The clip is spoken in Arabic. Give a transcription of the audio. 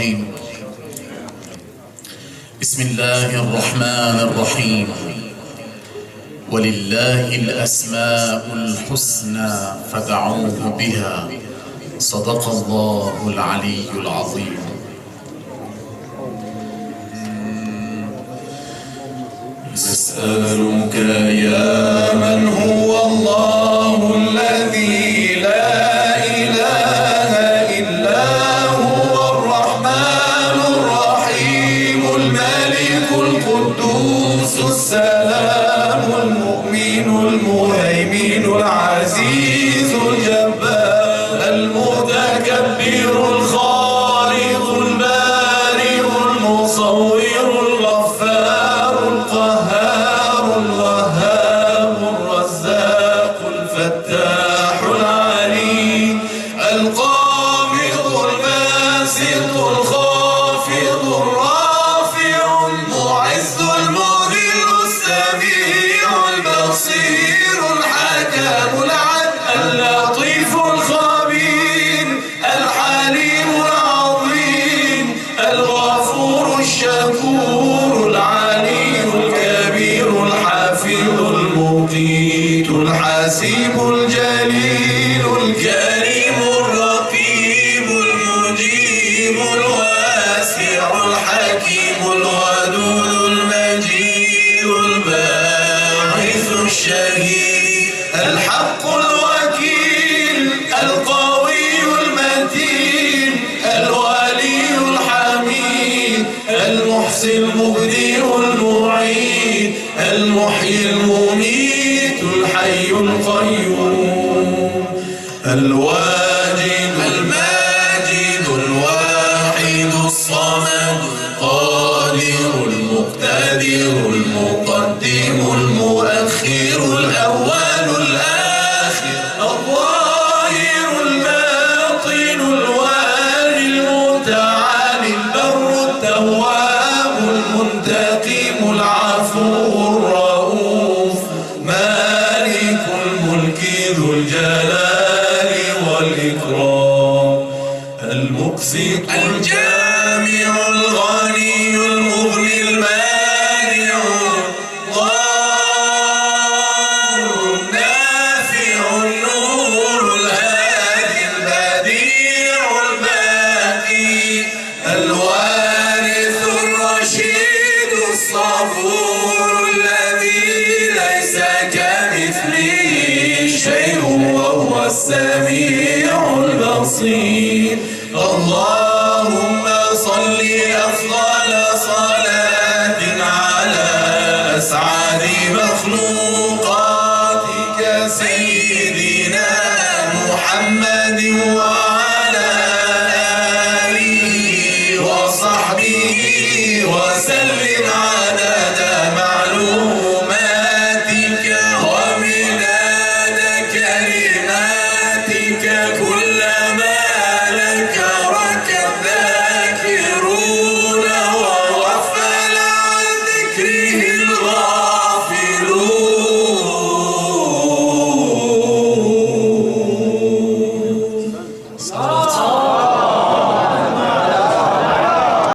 الرجيم. بسم الله الرحمن الرحيم. ولله الأسماء الحسنى فادعوه بها صدق الله العلي العظيم. نسألك يا من هو الله الذي لا إله إلا هو الرحمن الرحيم الملك القدوس السلام المؤمن المهيمن العزيز الجبار المتكبر الخالق البارئ المصور الغفار القهار الوهاب الرزاق الفتاح العليم القابض الباسط الخافض الرافع المعز المذل السميع البصير الحكم العدل اللطيف الخبير الحليم العظيم الغفور الشكور العلي الكبير الحفيظ المقيت الحسيب الجليل الكريم الرقيب المجيب الواسع الحكيم الودود المجيد الباعث الشهيد الحق الوكيل القوي المتين الولي الحميد المحسن المبدئ المعيد المحيي المميت الحي القيوم الواجد الماجد الواحد الصمد القادر المقتدر المقدم المؤخر الأول الآخر الظاهر الباطن الوالي المتعالي البر التواب المنتقم العفو الرؤوف مالك الملك ذو الجلال والإكرام المقسط الجامع الغني المغني المانع الضار النافع النور الهادي البديع الباقي الوارث الرشيد الصبور الذي ليس كمثله شيء وهو السميع البصير. اللهم صل أفضل صلاة على أسعد مخلوقاتك سيدنا محمد